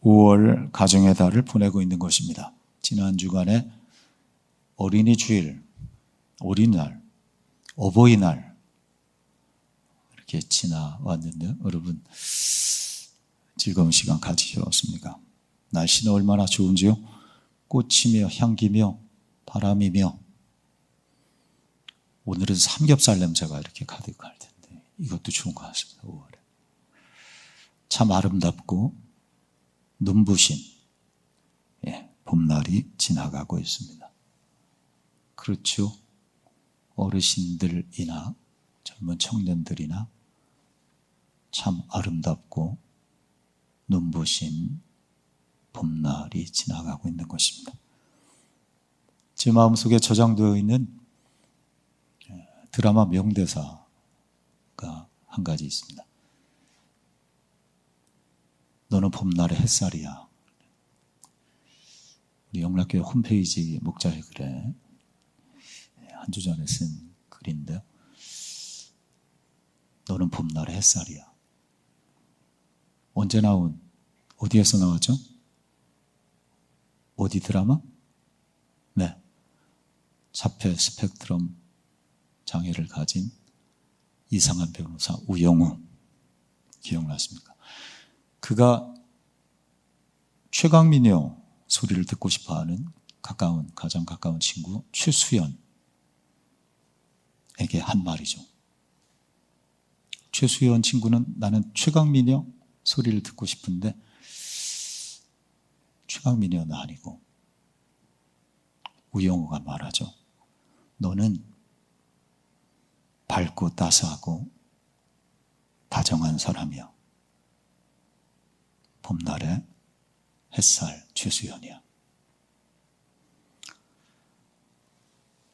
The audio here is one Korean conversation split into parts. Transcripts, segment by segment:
5월 가정의 달을 보내고 있는 것입니다. 지난 주간에 어린이 주일, 어린이날, 어버이날 이렇게 지나왔는데 여러분 즐거운 시간 가지셨습니까? 날씨는 얼마나 좋은지요? 꽃이며 향기며 바람이며 오늘은 삼겹살 냄새가 이렇게 가득할 텐데 이것도 좋은 것 같습니다. 5월에 참 아름답고 눈부신 봄날이 지나가고 있습니다. 그렇죠? 어르신들이나 젊은 청년들이나 참 아름답고 눈부신 봄날이 지나가고 있는 것입니다. 제 마음속에 저장되어 있는 드라마 명대사가 한 가지 있습니다. 너는 봄날의 햇살이야. 우리 영락교회 홈페이지 목자의 글에 한 주 전에 쓴 글인데요. 너는 봄날의 햇살이야. 언제 나온, 어디에서 나왔죠? 어디 드라마? 네. 자폐 스펙트럼 장애를 가진 이상한 변호사 우영우. 기억나십니까? 그가 최강민요 소리를 듣고 싶어하는 가장 가까운 친구 최수연에게 한 말이죠. 최수연 친구는 나는 최강민요 소리를 듣고 싶은데 최강민요는 아니고 우영우가 말하죠. 너는 밝고 따스하고 다정한 사람이야. 봄날의 햇살 최수연이야.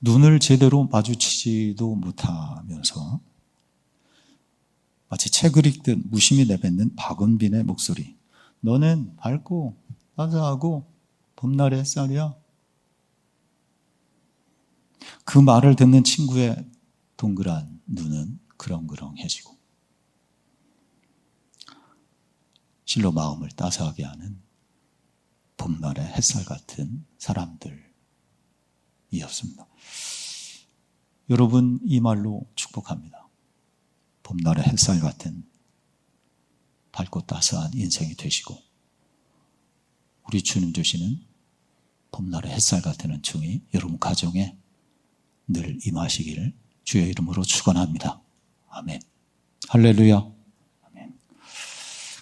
눈을 제대로 마주치지도 못하면서 마치 책을 읽듯 무심히 내뱉는 박은빈의 목소리. 너는 밝고 따스하고 봄날의 햇살이야. 그 말을 듣는 친구의 동그란 눈은 그렁그렁해지고 실로 마음을 따스하게 하는 봄날의 햇살 같은 사람들이었습니다. 여러분 이 말로 축복합니다. 봄날의 햇살 같은 밝고 따스한 인생이 되시고 우리 주님 주시는 봄날의 햇살 같은 은총이 여러분 가정에 늘 임하시기를 주의 이름으로 축원합니다. 아멘. 할렐루야. 아멘.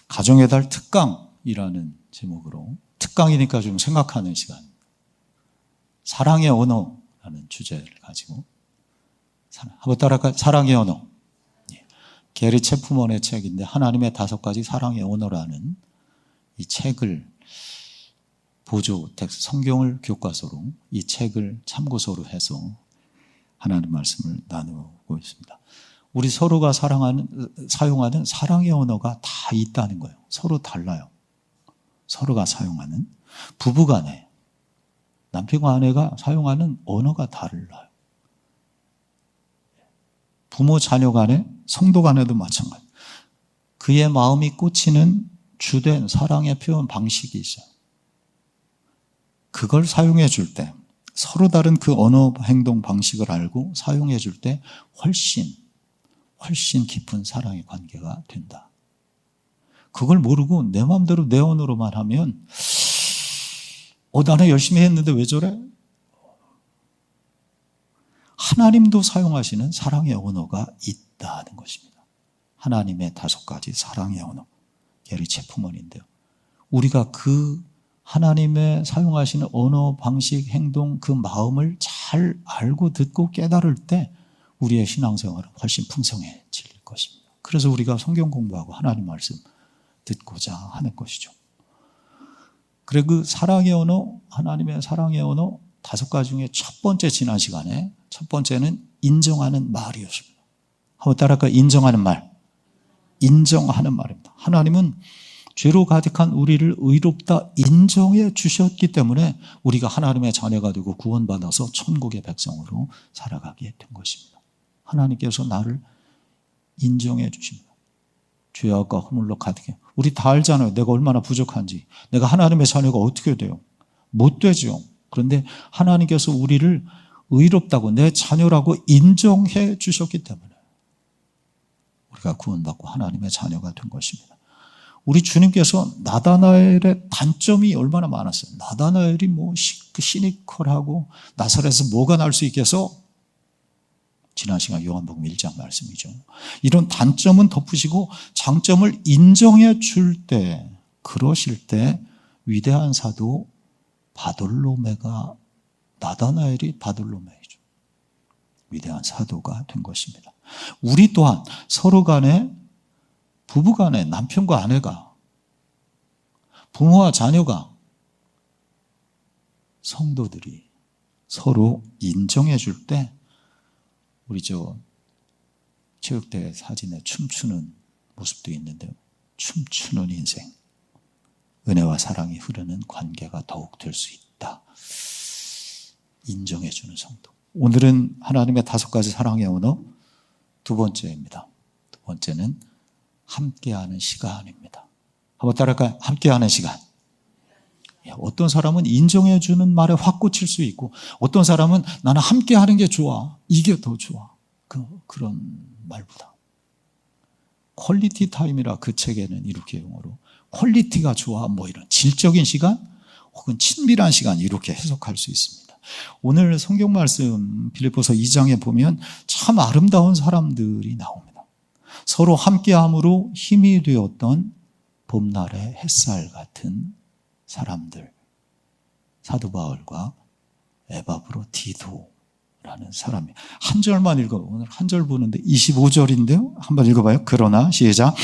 가정의 달 특강이라는 제목으로 특강이니까 좀 생각하는 시간. 사랑의 언어라는 주제를 가지고 한번 따라할까요? 사랑의 언어. 게리 체프먼의 책인데 하나님의 5가지 사랑의 언어라는 이 책을 보조 텍스트 성경을 교과서로 이 책을 참고서로 해서 하나님 말씀을 나누고 있습니다. 우리 서로가 사용하는 사랑의 언어가 다 있다는 거예요. 서로 달라요. 서로가 사용하는 부부간에 남편과 아내가 사용하는 언어가 달라요. 부모 자녀 간에 성도 간에도 마찬가지. 그의 마음이 꽂히는 주된 사랑의 표현 방식이 있어요. 그걸 사용해 줄 때 서로 다른 그 언어 행동 방식을 알고 사용해 줄 때 훨씬 깊은 사랑의 관계가 된다. 그걸 모르고 내 마음대로 내 언어로만 하면 나는 열심히 했는데 왜 저래? 하나님도 사용하시는 사랑의 언어가 있다는 것입니다. 하나님의 5가지 사랑의 언어. 게리 체프먼인데요. 우리가 그 하나님의 사용하시는 언어, 방식, 행동, 그 마음을 잘 알고 듣고 깨달을 때 우리의 신앙생활은 훨씬 풍성해질 것입니다. 그래서 우리가 성경 공부하고 하나님 말씀 듣고자 하는 것이죠. 그리고 그 사랑의 언어, 하나님의 사랑의 언어 5가지 중에 첫 번째 지난 시간에 첫 번째는 인정하는 말이었습니다. 한번 따라할까요? 인정하는 말. 인정하는 말입니다. 하나님은 죄로 가득한 우리를 의롭다 인정해 주셨기 때문에 우리가 하나님의 자녀가 되고 구원받아서 천국의 백성으로 살아가게 된 것입니다. 하나님께서 나를 인정해 주십니다. 죄악과 허물로 가득해. 우리 다 알잖아요. 내가 얼마나 부족한지. 내가 하나님의 자녀가 어떻게 돼요? 못 되죠. 그런데 하나님께서 우리를 의롭다고 내 자녀라고 인정해 주셨기 때문에 우리가 구원받고 하나님의 자녀가 된 것입니다. 우리 주님께서 나다나엘의 단점이 얼마나 많았어요. 나다나엘이 뭐 시니컬하고 나사렛에서 뭐가 날 수 있겠어? 지난 시간 요한복음 1장 말씀이죠. 이런 단점은 덮으시고 장점을 인정해 줄 때, 그러실 때 위대한 사도 바돌로메가, 나다나엘이 바돌로메이죠. 위대한 사도가 된 것입니다. 우리 또한 서로 간에, 부부 간에, 남편과 아내가, 부모와 자녀가, 성도들이 서로 인정해 줄 때 우리 체육대회 사진에 춤추는 모습도 있는데요. 춤추는 인생, 은혜와 사랑이 흐르는 관계가 더욱 될 수 있다. 인정해 주는 성도. 오늘은 하나님의 5가지 사랑의 언어 두 번째입니다. 두 번째는 함께하는 시간입니다. 한번 따라할까요? 함께하는 시간. 어떤 사람은 인정해 주는 말에 확 꽂힐 수 있고 어떤 사람은 나는 함께하는 게 좋아. 이게 더 좋아. 그런 말보다. 퀄리티 타임이라 그 책에는 이렇게 용어로 퀄리티가 좋아 뭐 이런 질적인 시간 혹은 친밀한 시간 이렇게 해석할 수 있습니다. 오늘 성경 말씀 빌립보서 2장에 보면 참 아름다운 사람들이 나옵니다. 서로 함께함으로 힘이 되었던 봄날의 햇살 같은 사람들, 사도 바울과 에바브로디도라는 사람이 한 절만 읽어. 오늘 한 절 보는데 25절인데요. 한번 읽어봐요. 그러나 시작.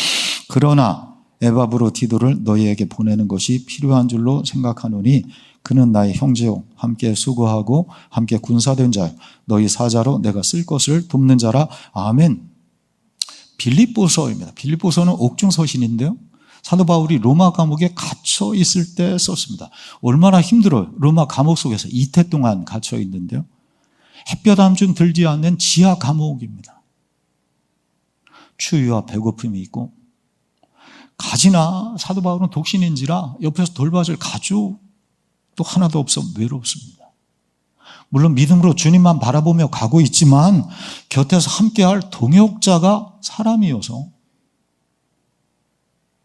그러나 에바브로디도를 너희에게 보내는 것이 필요한 줄로 생각하노니 그는 나의 형제요 함께 수고하고 함께 군사된 자요 너희 사자로 내가 쓸 것을 돕는 자라. 아멘. 빌립보서입니다. 빌립보서는 옥중서신인데요. 사도 바울이 로마 감옥에 갇혀 있을 때 썼습니다. 얼마나 힘들어요. 로마 감옥 속에서 이태 동안 갇혀 있는데요. 햇볕 한 줌 들지 않는 지하 감옥입니다. 추위와 배고픔이 있고 가지나 사도 바울은 독신인지라 옆에서 돌봐줄 가족도 하나도 없어 외롭습니다. 물론 믿음으로 주님만 바라보며 가고 있지만 곁에서 함께할 동역자가 사람이어서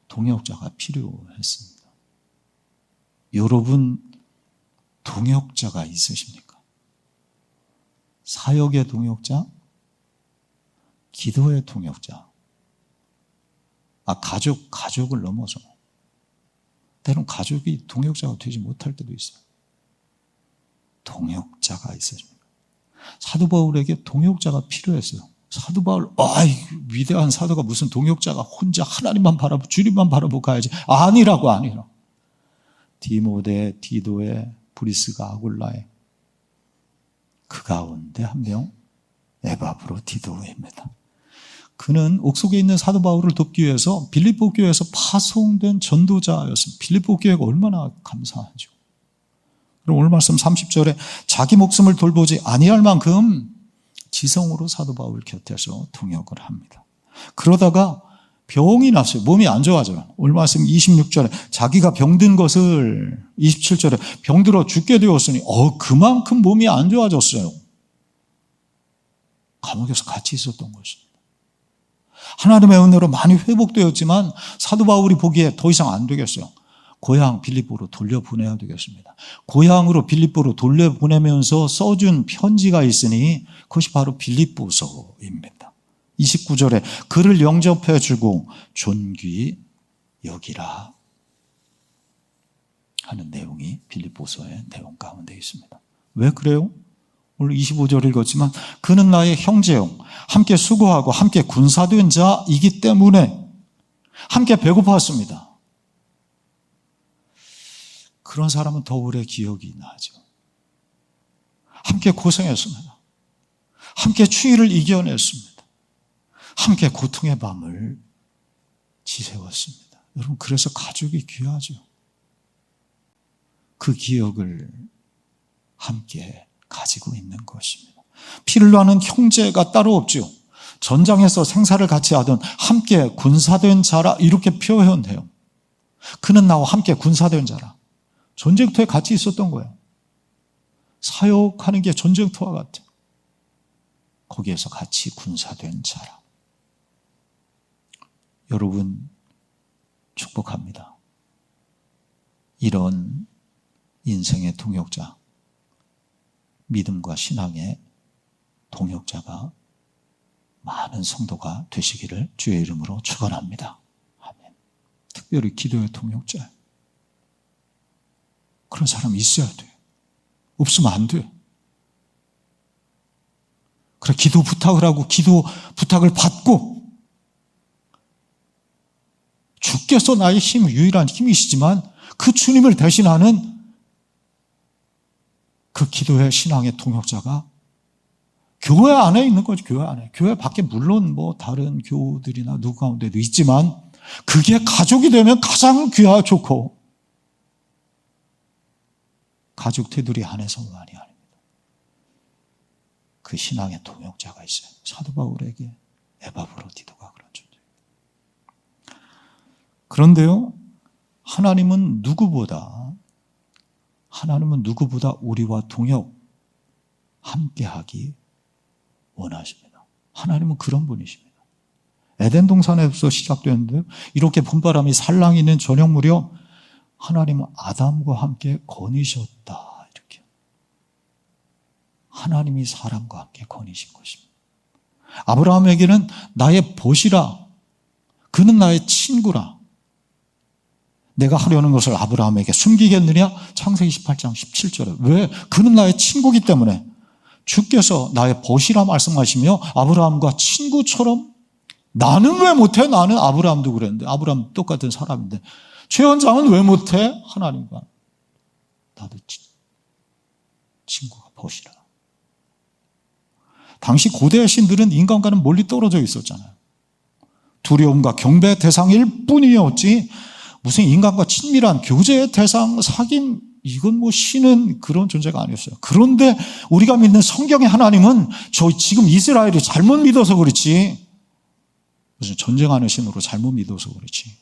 동역자가 필요했습니다. 여러분 동역자가 있으십니까? 사역의 동역자, 기도의 동역자, 가족을 넘어서 때론 가족이 동역자가 되지 못할 때도 있어요. 동역자가 있으십니까? 사도 바울에게 동역자가 필요했어요. 사도 바울, 위대한 사도가 무슨 동역자가 혼자 하나님만 바라보고 주님만 바라보고 가야지. 아니라. 디모데, 디도에, 브리스가, 아굴라에 그 가운데 한 명 에바브로디도입니다. 그는 옥속에 있는 사도 바울을 돕기 위해서 빌립보 교회에서 파송된 전도자였습니다. 빌립보 교회가 얼마나 감사하죠. 그럼 오늘 말씀 30절에 자기 목숨을 돌보지 아니할 만큼 지성으로 사도 바울 곁에서 동역을 합니다. 그러다가 병이 났어요. 몸이 안 좋아져요. 오늘 말씀 26절에 자기가 병든 것을 27절에 병들어 죽게 되었으니 그만큼 몸이 안 좋아졌어요. 감옥에서 같이 있었던 것입니다. 하나님의 은혜로 많이 회복되었지만 사도 바울이 보기에 더 이상 안 되겠어요. 고향 빌립보로 돌려보내야 되겠습니다. 고향으로 빌립보로 돌려보내면서 써준 편지가 있으니 그것이 바로 빌립보서입니다. 29절에 그를 영접해주고 존귀히 여기라 하는 내용이 빌립보서의 내용 가운데 있습니다. 왜 그래요? 오늘 25절 읽었지만 그는 나의 형제요 함께 수고하고 함께 군사된 자이기 때문에 함께 배고팠습니다. 그런 사람은 더 오래 기억이 나죠. 함께 고생했습니다. 함께 추위를 이겨냈습니다. 함께 고통의 밤을 지새웠습니다. 여러분, 그래서 가족이 귀하죠. 그 기억을 함께 가지고 있는 것입니다. 피를 나는 형제가 따로 없죠. 전장에서 생사를 같이 하던 함께 군사된 자라 이렇게 표현해요. 그는 나와 함께 군사된 자라. 전쟁터에 같이 있었던 거예요. 사역하는 게 전쟁터와 같아요. 거기에서 같이 군사된 자라. 여러분 축복합니다. 이런 인생의 동역자, 믿음과 신앙의 동역자가 많은 성도가 되시기를 주의 이름으로 축원합니다. 아멘. 특별히 기도의 동역자. 그런 사람이 있어야 돼요. 없으면 안 돼요. 그래, 기도 부탁을 하고 기도 부탁을 받고 주께서 나의 힘, 유일한 힘이시지만 그 주님을 대신하는 그 기도의 신앙의 동역자가 교회 안에 있는 거죠. 교회 안에. 교회 밖에 물론 뭐 다른 교우들이나 누구 가운데도 있지만 그게 가족이 되면 가장 귀하 좋고 가족 테두리 안에서만이 아닙니다. 그 신앙의 동역자가 있어요. 사도 바울에게 에바브로디도가 그런 존재예요. 그런데요, 하나님은 누구보다 우리와 동역 함께하기 원하십니다. 하나님은 그런 분이십니다. 에덴 동산에서 시작되는데요, 이렇게 봄바람이 살랑이는 저녁 무렵 하나님은 아담과 함께 거니셨다. 이렇게. 하나님이 사람과 함께 거니신 것입니다. 아브라함에게는 나의 벗이라, 그는 나의 친구라. 내가 하려는 것을 아브라함에게 숨기겠느냐? 창세기 18장 17절에. 왜? 그는 나의 친구이기 때문에. 주께서 나의 벗이라 말씀하시며 아브라함과 친구처럼 나는 왜 못해? 나는 아브라함도 그랬는데 아브라함 똑같은 사람인데 최원장은 왜 못해? 하나님과 나도 친구가 벗이라. 당시 고대의 신들은 인간과는 멀리 떨어져 있었잖아요. 두려움과 경배의 대상일 뿐이었지 무슨 인간과 친밀한 교제의 대상, 사귐, 이건 뭐 신은 그런 존재가 아니었어요. 그런데 우리가 믿는 성경의 하나님은 지금 이스라엘이 잘못 믿어서 그렇지, 무슨 전쟁하는 신으로 잘못 믿어서 그렇지,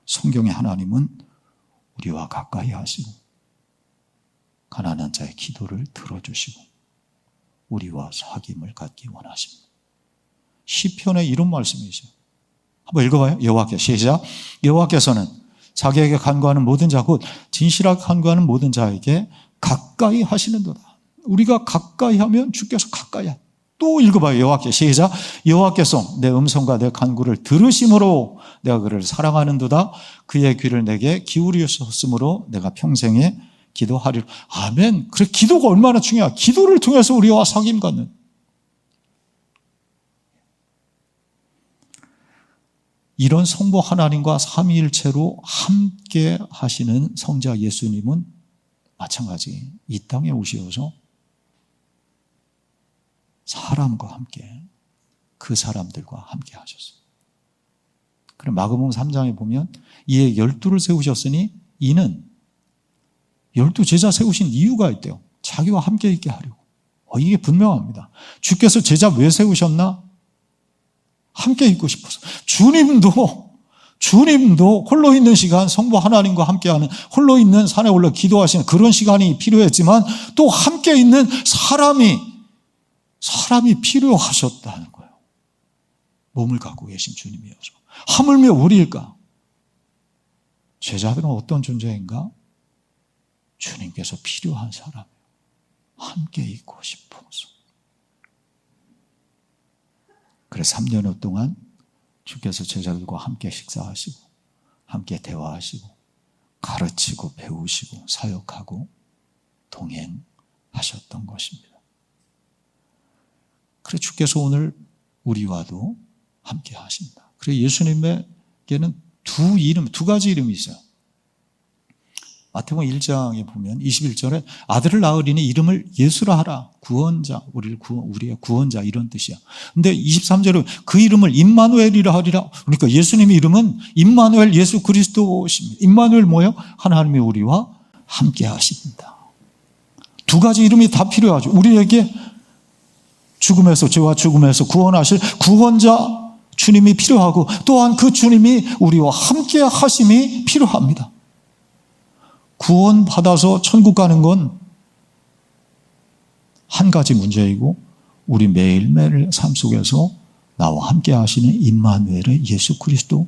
성경의 하나님은 우리와 가까이 하시고 가난한 자의 기도를 들어주시고 우리와 사귐을 갖기 원하십니다. 시편에 이런 말씀이 있어요. 한번 읽어봐요. 여호와께 시작. 여호와께서는 자기에게 간구하는 모든 자 곧 진실하게 간구하는 모든 자에게 가까이 하시는도다. 우리가 가까이 하면 주께서 가까이 하시는. 또 읽어봐요. 여호와께 시작. 여호와께서 내 음성과 내 간구를 들으심으로 내가 그를 사랑하는도다. 그의 귀를 내게 기울이셨으므로 내가 평생에 기도하리라. 아멘. 그래, 기도가 얼마나 중요해. 기도를 통해서 우리와 사귐 갖는. 이런 성부 하나님과 삼위일체로 함께 하시는 성자 예수님은 마찬가지 이 땅에 오셔서 사람과 함께, 그 사람들과 함께 하셨어요. 그럼 마가복음 3장에 보면 이에 12를 세우셨으니 이는 12 제자 세우신 이유가 있대요. 자기와 함께 있게 하려고. 이게 분명합니다. 주께서 제자 왜 세우셨나? 함께 있고 싶어서. 주님도 홀로 있는 시간, 성부 하나님과 함께하는, 홀로 있는 산에 올라 기도하시는 그런 시간이 필요했지만 또 함께 있는 사람이 필요하셨다는 거예요. 몸을 갖고 계신 주님이어서. 하물며 우리일까? 제자들은 어떤 존재인가? 주님께서 필요한 사람이에요. 함께 있고 싶어서. 그래서 3년여 동안 주께서 제자들과 함께 식사하시고 함께 대화하시고 가르치고 배우시고 사역하고 동행하셨던 것입니다. 그래서 주께서 오늘 우리와도 함께 하신다. 그래서 예수님에게는 두 가지 이름이 있어요. 마태복음 1장에 보면 21절에 아들을 낳으리니 이름을 예수라 하라. 구원자, 우리의 구원자, 이런 뜻이야. 근데 23절에 그 이름을 임마누엘이라 하리라. 그러니까 예수님의 이름은 임마누엘, 예수 그리스도십니다. 임마누엘 뭐예요? 하나님이 우리와 함께 하십니다. 두 가지 이름이 다 필요하죠. 우리에게 죄와 죽음에서 구원하실 구원자 주님이 필요하고, 또한 그 주님이 우리와 함께 하심이 필요합니다. 구원받아서 천국 가는 건 한 가지 문제이고, 우리 매일매일 삶 속에서 나와 함께 하시는 임마누엘의 예수 그리스도,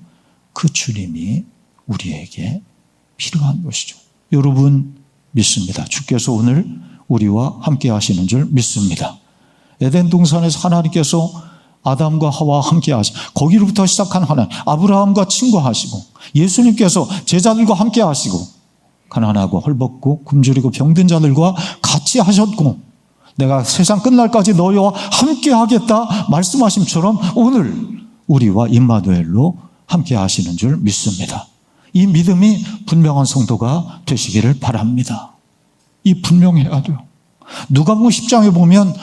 그 주님이 우리에게 필요한 것이죠. 여러분 믿습니다. 주께서 오늘 우리와 함께 하시는 줄 믿습니다. 에덴 동산에서 하나님께서 아담과 하와와 함께 하시고, 거기로부터 시작한 하나님, 아브라함과 친구하시고, 예수님께서 제자들과 함께 하시고, 가난하고 헐벗고 굶주리고 병든 자들과 같이 하셨고, 내가 세상 끝날까지 너희와 함께 하겠다 말씀하심처럼 오늘 우리와 임마누엘로 함께 하시는 줄 믿습니다. 이 믿음이 분명한 성도가 되시기를 바랍니다. 이 분명해야 돼요. 누가복음 10장에 보면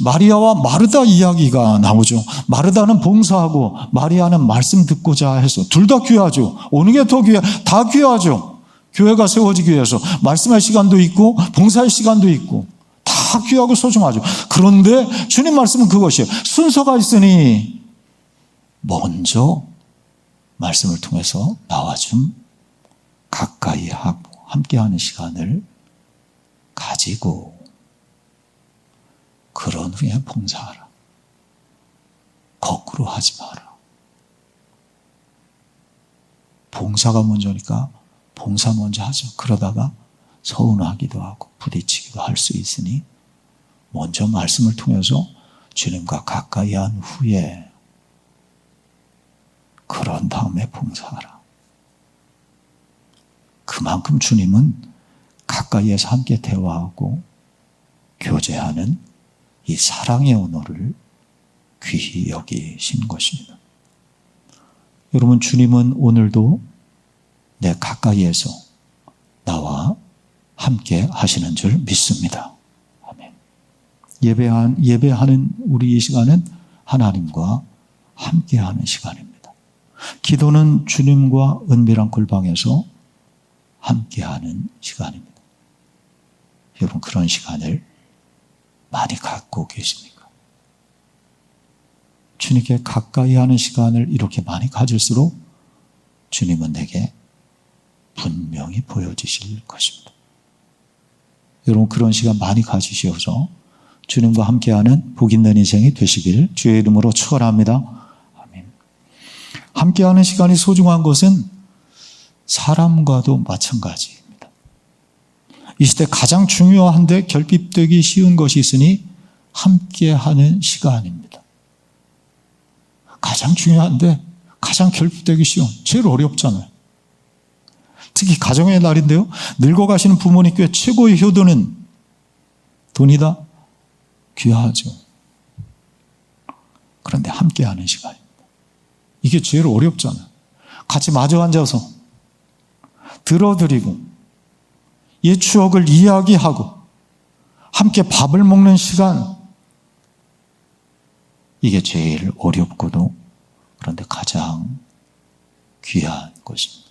마리아와 마르다 이야기가 나오죠. 마르다는 봉사하고 마리아는 말씀 듣고자 해서, 둘 다 귀하죠. 어느 게 더 다 귀하죠. 교회가 세워지기 위해서 말씀할 시간도 있고 봉사할 시간도 있고 다 귀하고 소중하죠. 그런데 주님 말씀은 그것이에요. 순서가 있으니 먼저 말씀을 통해서 나와 좀 가까이 하고 함께하는 시간을 가지고 그런 후에 봉사하라. 거꾸로 하지 마라. 봉사가 먼저니까 봉사 먼저 하죠. 그러다가 서운하기도 하고 부딪히기도 할 수 있으니 먼저 말씀을 통해서 주님과 가까이 한 후에 그런 다음에 봉사하라. 그만큼 주님은 가까이에서 함께 대화하고 교제하는 이 사랑의 언어를 귀히 여기신 것입니다. 여러분, 주님은 오늘도 내 가까이에서 나와 함께 하시는 줄 믿습니다. 아멘. 예배하는 우리 이 시간은 하나님과 함께하는 시간입니다. 기도는 주님과 은밀한 골방에서 함께하는 시간입니다. 여러분, 그런 시간을 많이 갖고 계십니까? 주님께 가까이 하는 시간을 이렇게 많이 가질수록 주님은 내게 분명히 보여주실 것입니다. 여러분, 그런 시간 많이 가지셔서 주님과 함께하는 복 있는 인생이 되시길 주의 이름으로 축원합니다. 아멘. 함께하는 시간이 소중한 것은 사람과도 마찬가지입니다. 이 시대 가장 중요한데 결핍되기 쉬운 것이 있으니 함께하는 시간입니다. 가장 중요한데 가장 결핍되기 쉬운, 제일 어렵잖아요. 특히 가정의 날인데요, 늙어가시는 부모님께 최고의 효도는 돈이다? 귀하죠. 그런데 함께하는 시간입니다. 이게 제일 어렵잖아요. 같이 마주 앉아서 들어드리고 옛 추억을 이야기하고 함께 밥을 먹는 시간, 이게 제일 어렵고도 그런데 가장 귀한 것입니다.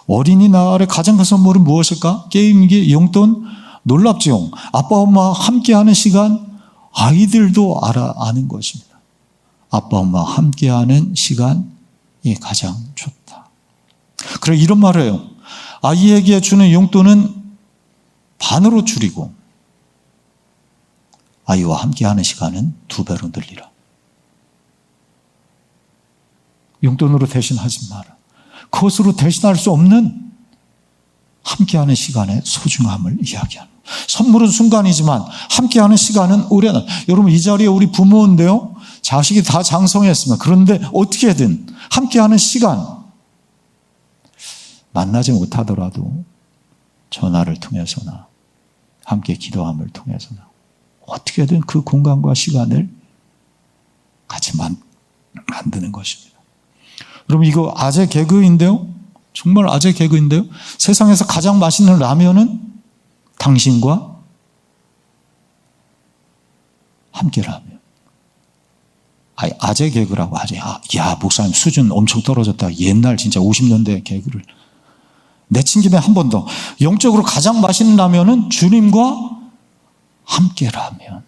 어린이날의 가장 큰 선물은 무엇일까? 게임기, 용돈? 놀랍죠. 아빠 엄마와 함께하는 시간, 아이들도 아는 것입니다. 아빠 엄마와 함께하는 시간이 가장 좋다. 그래, 이런 말을 해요. 아이에게 주는 용돈은 반으로 줄이고 아이와 함께하는 시간은 2배로 늘리라. 용돈으로 대신하지 마라. 그것으로 대신할 수 없는 함께하는 시간의 소중함을 이야기하는, 선물은 순간이지만 함께하는 시간은 오래나. 여러분, 이 자리에 우리 부모인데요, 자식이 다 장성했습니다. 그런데 어떻게든 함께하는 시간, 만나지 못하더라도 전화를 통해서나 함께 기도함을 통해서나 어떻게든 그 공간과 시간을 같이 만드는 것입니다. 여러분, 이거 아재 개그인데요, 정말 아재 개그인데요, 세상에서 가장 맛있는 라면은 당신과 함께라면. 아재 개그라고 하지. 야, 목사님 수준 엄청 떨어졌다. 옛날 진짜 50년대 개그를. 내친 김에 한 번 더. 영적으로 가장 맛있는 라면은 주님과 함께라면.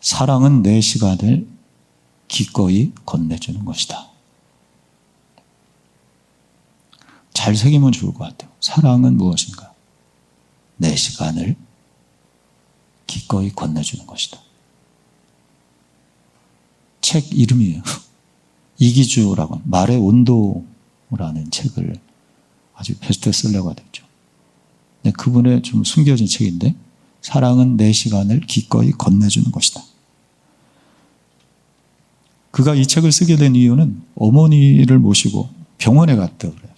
사랑은 내 시간을 기꺼이 건네주는 것이다. 잘 새기면 좋을 것 같아요. 사랑은 무엇인가? 내 시간을 기꺼이 건네주는 것이다. 책 이름이에요. 이기주라고 말의 온도라는 책을 아주 베스트셀러가 됐죠. 근데 그분의 좀 숨겨진 책인데 사랑은 내 시간을 기꺼이 건네주는 것이다. 그가 이 책을 쓰게 된 이유는 어머니를 모시고 병원에 갔다고 그래요.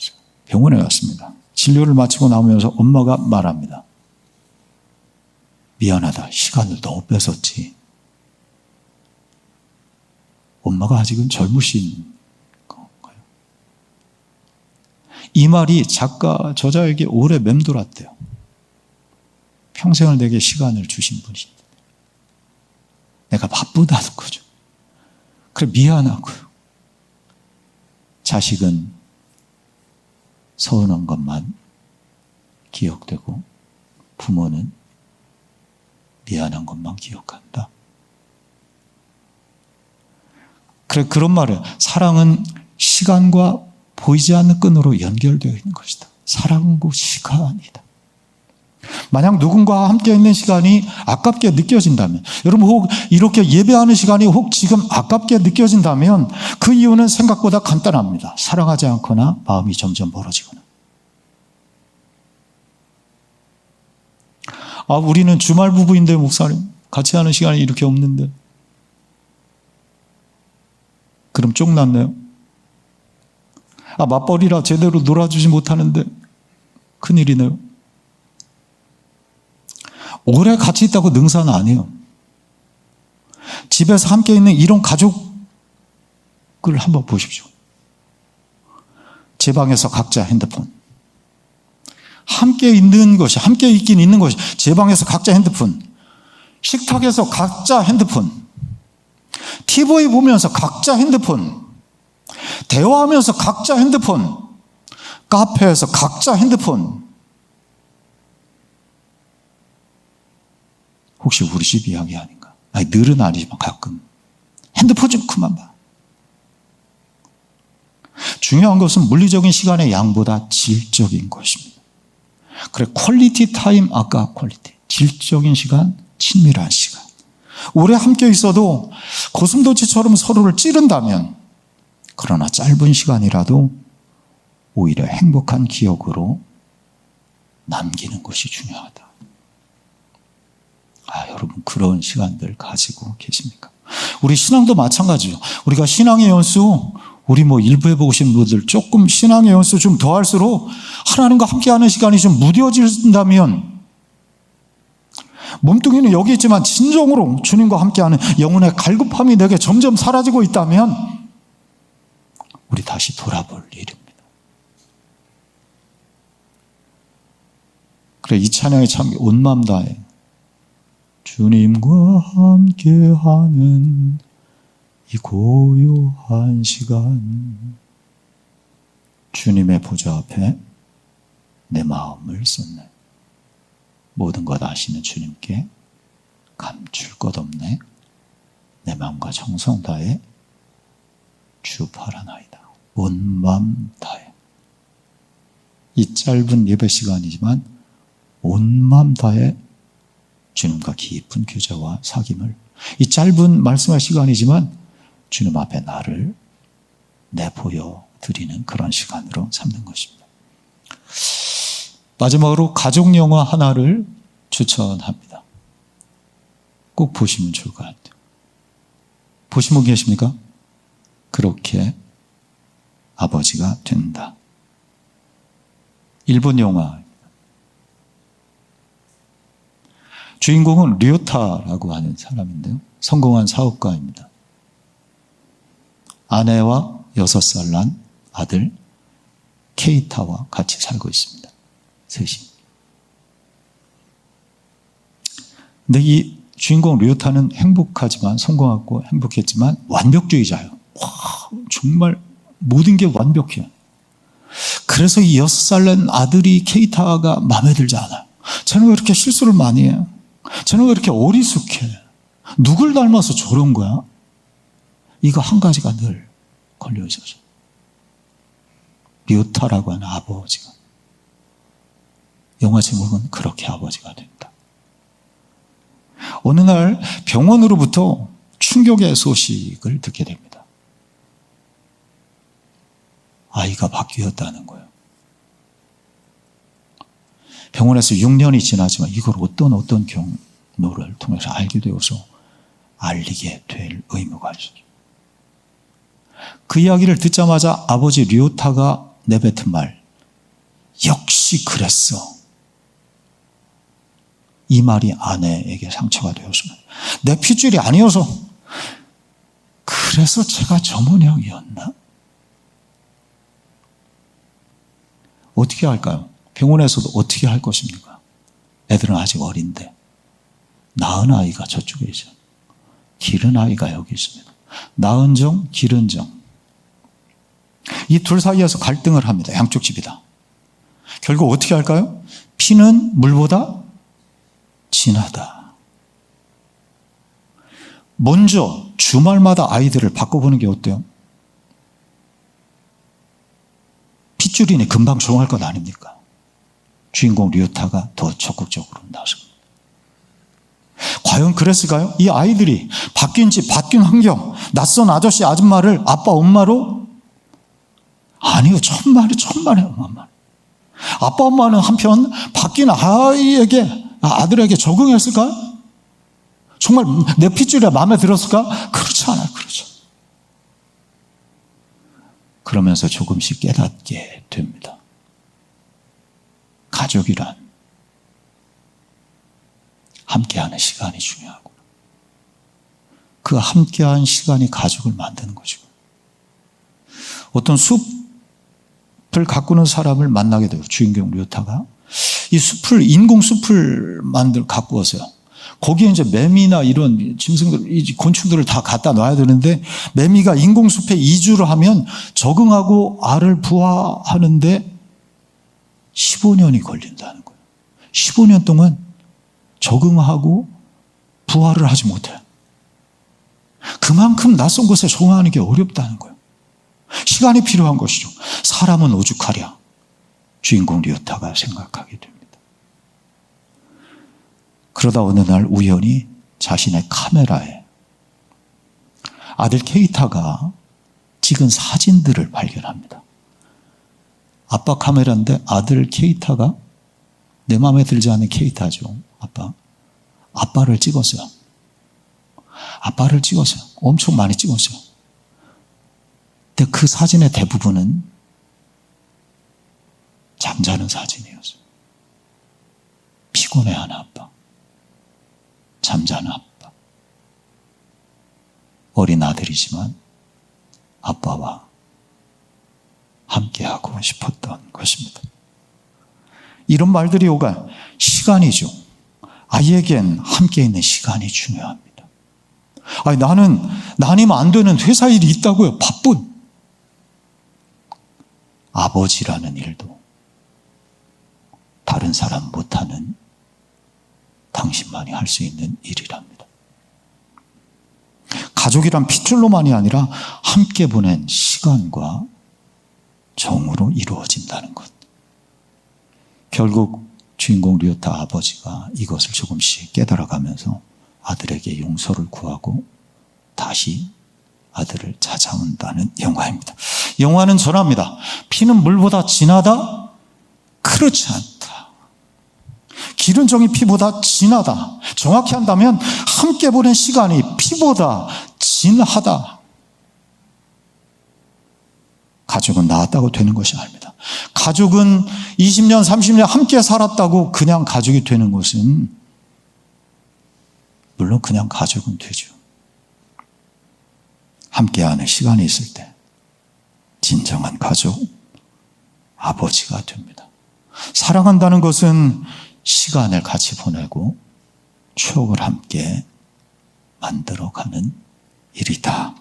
병원에 갔습니다. 진료를 마치고 나오면서 엄마가 말합니다. 미안하다. 시간을 너무 뺏었지. 엄마가 아직은 젊으신 건가요? 이 말이 저자에게 오래 맴돌았대요. 평생을 내게 시간을 주신 분이신데 내가 바쁘다는 거죠. 그래 미안하고요. 자식은 서운한 것만 기억되고 부모는 미안한 것만 기억한다. 그래 그런 말이에요. 사랑은 시간과 보이지 않는 끈으로 연결되어 있는 것이다. 사랑과 시간이다. 만약 누군가와 함께 있는 시간이 아깝게 느껴진다면, 여러분 혹 이렇게 예배하는 시간이 혹 지금 아깝게 느껴진다면 그 이유는 생각보다 간단합니다. 사랑하지 않거나 마음이 점점 멀어지거나. 우리는 주말 부부인데 목사님 같이 하는 시간이 이렇게 없는데 그럼 쫑났네요. 맞벌이라 제대로 놀아주지 못하는데 큰일이네요. 오래 같이 있다고 능사는 아니에요. 집에서 함께 있는 이런 가족을 한번 보십시오. 제 방에서 각자 핸드폰. 함께 있는 것이, 함께 있긴 있는 것이, 제 방에서 각자 핸드폰. 식탁에서 각자 핸드폰. TV 보면서 각자 핸드폰. 대화하면서 각자 핸드폰. 카페에서 각자 핸드폰. 혹시 우리 집 이야기 아닌가? 늘은 아니지만 가끔 핸드폰 좀 그만 봐. 중요한 것은 물리적인 시간의 양보다 질적인 것입니다. 그래 퀄리티 타임, 아까 퀄리티, 질적인 시간, 친밀한 시간. 오래 함께 있어도 고슴도치처럼 서로를 찌른다면 그러나 짧은 시간이라도 오히려 행복한 기억으로 남기는 것이 중요하다. 여러분 그런 시간들 가지고 계십니까? 우리 신앙도 마찬가지죠. 우리가 신앙의 연수, 우리 일부 해보신 분들 조금 신앙의 연수 좀 더 할수록 하나님과 함께하는 시간이 좀 무뎌진다면, 몸뚱이는 여기 있지만 진정으로 주님과 함께하는 영혼의 갈급함이 내게 점점 사라지고 있다면 우리 다시 돌아볼 일입니다. 그래 이 찬양의 참 온 마음 다해 주님과 함께하는 이 고요한 시간, 주님의 보좌 앞에 내 마음을 쏟네. 모든 것 아시는 주님께 감출 것 없네. 내 마음과 정성 다해 주 바라나이다. 온 마음 다해. 이 짧은 예배 시간이지만 온 마음 다해 주님과 깊은 교제와 사귐을, 이 짧은 말씀의 시간이지만 주님 앞에 나를 내보여 드리는 그런 시간으로 삼는 것입니다. 마지막으로 가족 영화 하나를 추천합니다. 꼭 보시면 좋을 것 같아요. 보신 분 계십니까? 그렇게 아버지가 된다. 일본 영화. 주인공은 류타라고 하는 사람인데요. 성공한 사업가입니다. 아내와 6살 난 아들 케이타와 같이 살고 있습니다. 셋이. 근데 이 주인공 류타는 행복하지만, 성공하고 행복했지만 완벽주의자예요. 정말 모든 게 완벽해요. 그래서 이 6살 난 아들이 케이타가 마음에 들지 않아요. 쟤는 왜 이렇게 실수를 많이 해요? 쟤는 왜 이렇게 어리숙해? 누굴 닮아서 저런 거야? 이거 한 가지가 늘 걸려 있었어요. 류타라고 하는 아버지가. 영화 제목은 그렇게 아버지가 된다. 어느 날 병원으로부터 충격의 소식을 듣게 됩니다. 아이가 바뀌었다는 거예요. 병원에서 6년이 지나지만 이걸 어떤 경로를 통해서 알게 되어서 알리게 될 의무가 있었어요. 그 이야기를 듣자마자 아버지 류타가 내뱉은 말, 역시 그랬어. 이 말이 아내에게 상처가 되었습니다. 내 핏줄이 아니어서, 그래서 제가 저 모양이었나? 어떻게 할까요? 병원에서도 어떻게 할 것입니까? 애들은 아직 어린데 낳은 아이가 저쪽에 있어요. 기른 아이가 여기 있습니다. 낳은 정, 기른 정. 이 둘 사이에서 갈등을 합니다. 양쪽 집이 다. 결국 어떻게 할까요? 피는 물보다 진하다. 먼저 주말마다 아이들을 바꿔보는 게 어때요? 핏줄이니 금방 조용할 것 아닙니까? 주인공 류타가 더 적극적으로 나섭니다. 과연 그랬을까요? 이 아이들이 바뀐 집, 바뀐 환경, 낯선 아저씨, 아줌마를 아빠, 엄마로? 아니요, 천만에 엄마. 아빠, 엄마는 한편 바뀐 아들에게 적응했을까요? 정말 내 핏줄이 마음에 들었을까? 그렇지 않아요. 그렇죠. 그러면서 조금씩 깨닫게 됩니다. 가족이란 함께하는 시간이 중요하고, 그 함께한 시간이 가족을 만드는 거죠. 어떤 숲을 가꾸는 사람을 만나게 돼요. 주인공 류타가 이 인공 숲을 가꾸었어요. 거기에 이제 매미나 이런 짐승들, 곤충들을 다 갖다 놔야 되는데, 매미가 인공 숲에 이주를 하면 적응하고 알을 부화하는데 15년이 걸린다는 거예요. 15년 동안 적응하고 부화를 하지 못해요. 그만큼 낯선 곳에 적응하는 게 어렵다는 거예요. 시간이 필요한 것이죠. 사람은 오죽하랴, 주인공 류타가 생각하게 됩니다. 그러다 어느 날 우연히 자신의 카메라에 아들 케이타가 찍은 사진들을 발견합니다. 아빠 카메라인데 아들 케이타가, 내 마음에 들지 않는 케이타죠. 아빠를 찍었어요. 엄청 많이 찍었어요. 근데 그 사진의 대부분은 잠자는 사진이었어요. 피곤해하는 아빠, 잠자는 아빠. 어린 아들이지만 아빠와 함께하고 싶었던 것입니다. 이런 말들이 오간 시간이죠. 아이에겐 함께 있는 시간이 중요합니다. 나는 아니면 안 되는 회사 일이 있다고요. 바쁜. 아버지라는 일도 다른 사람 못하는 당신만이 할 수 있는 일이랍니다. 가족이란 핏줄로만이 아니라 함께 보낸 시간과 정으로 이루어진다는 것. 결국 주인공 류타 아버지가 이것을 조금씩 깨달아가면서 아들에게 용서를 구하고 다시 아들을 찾아온다는 영화입니다. 영화는 전합니다. 피는 물보다 진하다? 그렇지 않다. 기른 정이 피보다 진하다. 정확히 한다면 함께 보낸 시간이 피보다 진하다. 가족은 나았다고 되는 것이 아닙니다. 가족은 20년, 30년 함께 살았다고 그냥 가족이 되는 것은, 물론 그냥 가족은 되죠. 함께하는 시간이 있을 때 진정한 가족, 아버지가 됩니다. 사랑한다는 것은 시간을 같이 보내고 추억을 함께 만들어가는 일이다.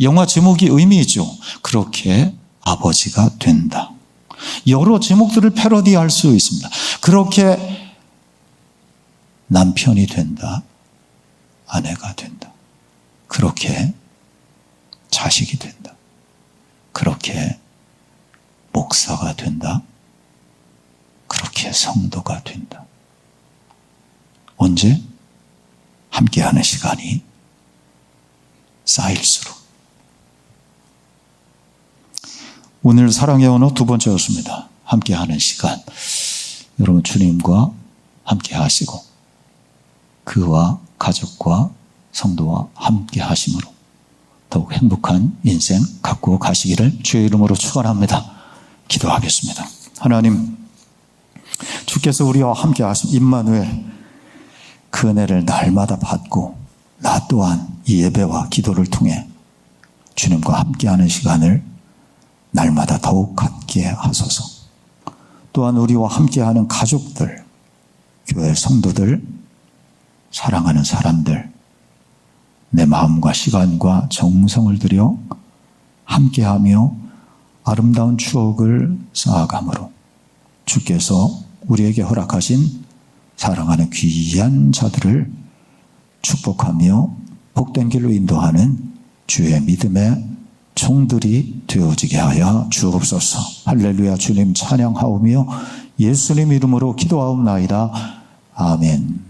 영화 제목이 의미있죠. 그렇게 아버지가 된다. 여러 제목들을 패러디할 수 있습니다. 그렇게 남편이 된다. 아내가 된다. 그렇게 자식이 된다. 그렇게 목사가 된다. 그렇게 성도가 된다. 언제? 함께하는 시간이 쌓일수록. 오늘 사랑의 언어 두 번째였습니다. 함께하는 시간. 여러분 주님과 함께 하시고 그와 가족과 성도와 함께 하심으로 더욱 행복한 인생 갖고 가시기를 주의 이름으로 축원합니다. 기도하겠습니다. 하나님, 주께서 우리와 함께 하신 임마누엘 그 은혜를 날마다 받고 나 또한 이 예배와 기도를 통해 주님과 함께하는 시간을 날마다 더욱 갖게 하소서. 또한 우리와 함께하는 가족들, 교회 성도들, 사랑하는 사람들, 내 마음과 시간과 정성을 들여 함께하며 아름다운 추억을 쌓아가므로 주께서 우리에게 허락하신 사랑하는 귀한 자들을 축복하며 복된 길로 인도하는 주의 믿음의 종들이 되어지게 하여 주옵소서. 할렐루야. 주님 찬양하오며 예수님 이름으로 기도하옵나이다. 아멘.